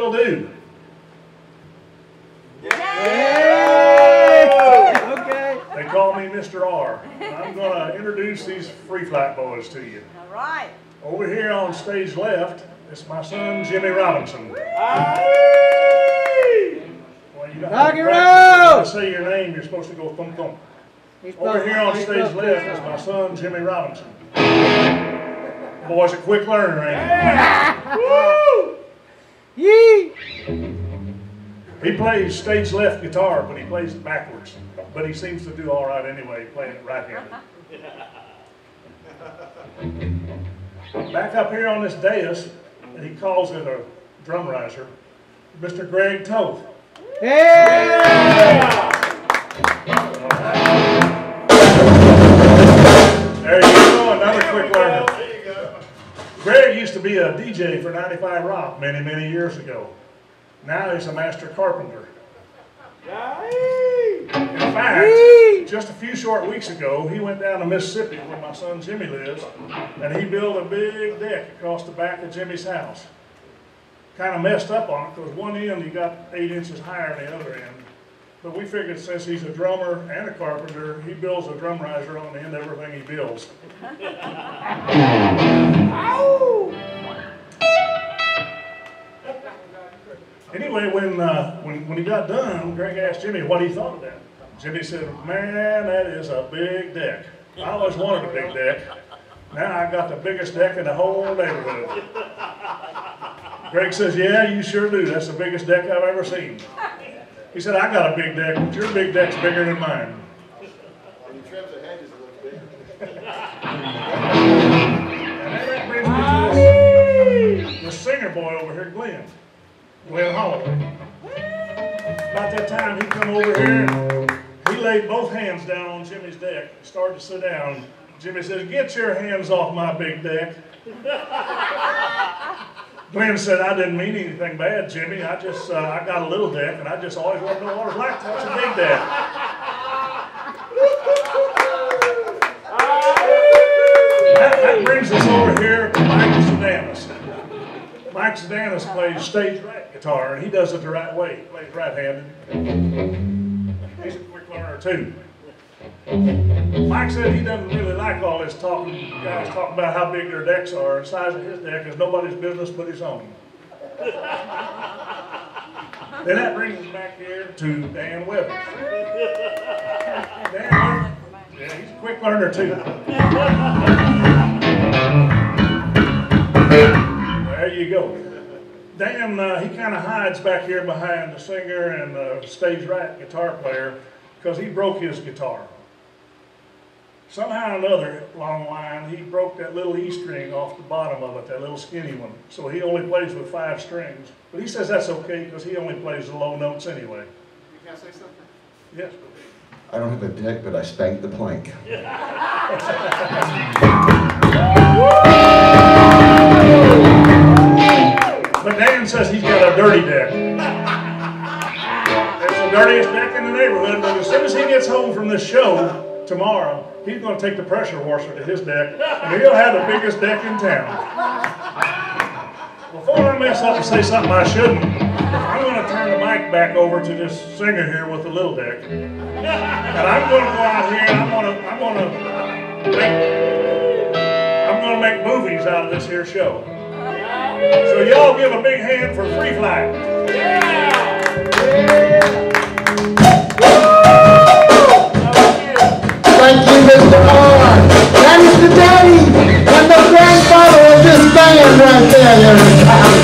it'll do. Okay. They call me Mr. R. I'm going to introduce these Free Flight boys to you. All right. Over here on stage left, it's my son, Jimmy Robinson. Well, you don't have to practice. When I say your name, you're supposed to go thump thump. Over here on stage left is my son, Jimmy Robinson. The boy's a quick learner, ain't he? Woo! Yee! He plays stage left guitar, but he plays it backwards. But he seems to do all right anyway, playing it right-handed. Back up here on this dais, and he calls it a drum riser, Mr. Greg Toth. Yeah! There you go, another quick learner. Greg used to be a DJ for 95 Rock many, many years ago. Now he's a master carpenter. In fact, just a few short weeks ago, he went down to Mississippi where my son Jimmy lives, and he built a big deck across the back of Jimmy's house. Kind of messed up on it because one end he got 8 inches higher than the other end. But we figured since he's a drummer and a carpenter, he builds a drum riser on the end of everything he builds. Anyway, when he got done, Greg asked Jimmy what he thought of that. Jimmy said, "Man, that is a big deck. I always wanted a big deck. Now I got the biggest deck in the whole neighborhood." Greg says, "Yeah, you sure do. That's the biggest deck I've ever seen." He said, "I got a big deck, but your big deck's bigger than mine." And he trims the hedges a little bit. And that brings me to this singer boy over here, Glenn Holloway. About that time he come over here, he laid both hands down on Jimmy's deck, started to sit down. Jimmy says, "Get your hands off my big deck." Glenn said, "I didn't mean anything bad, Jimmy. I got a little deck, and I just always wanted to know what it was like to touch a big deck." That brings us over here to Mike Sedanis. Mike Sedanis plays stage right guitar, and he does it the right way. He plays right-handed. He's a quick learner, too. Mike said he doesn't really like all this guys talking about how big their decks are. The size of his deck is nobody's business but his own. Then that brings us back here to Dan Weber. Dan Weber, yeah, he's a quick learner too. There you go. Dan, he kind of hides back here behind the singer and the stage right guitar player because he broke his guitar. Somehow or another, along the line, he broke that little E string off the bottom of it, that little skinny one. So he only plays with 5 strings. But he says that's okay because he only plays the low notes anyway. You can say something? Yes. I don't have a deck, but I spanked the plank. But Dan says he's got a dirty deck. It's the dirtiest deck in the neighborhood, but as soon as he gets home from this show tomorrow, he's going to take the pressure washer to his deck, and he'll have the biggest deck in town. Before I mess up and say something I shouldn't, I'm going to turn the mic back over to this singer here with the little deck. And I'm going to go out here and I'm going to make movies out of this here show. So y'all give a big hand for Free Flight. Thank you, Mr. R. That is the daddy and the grandfather of this band right there.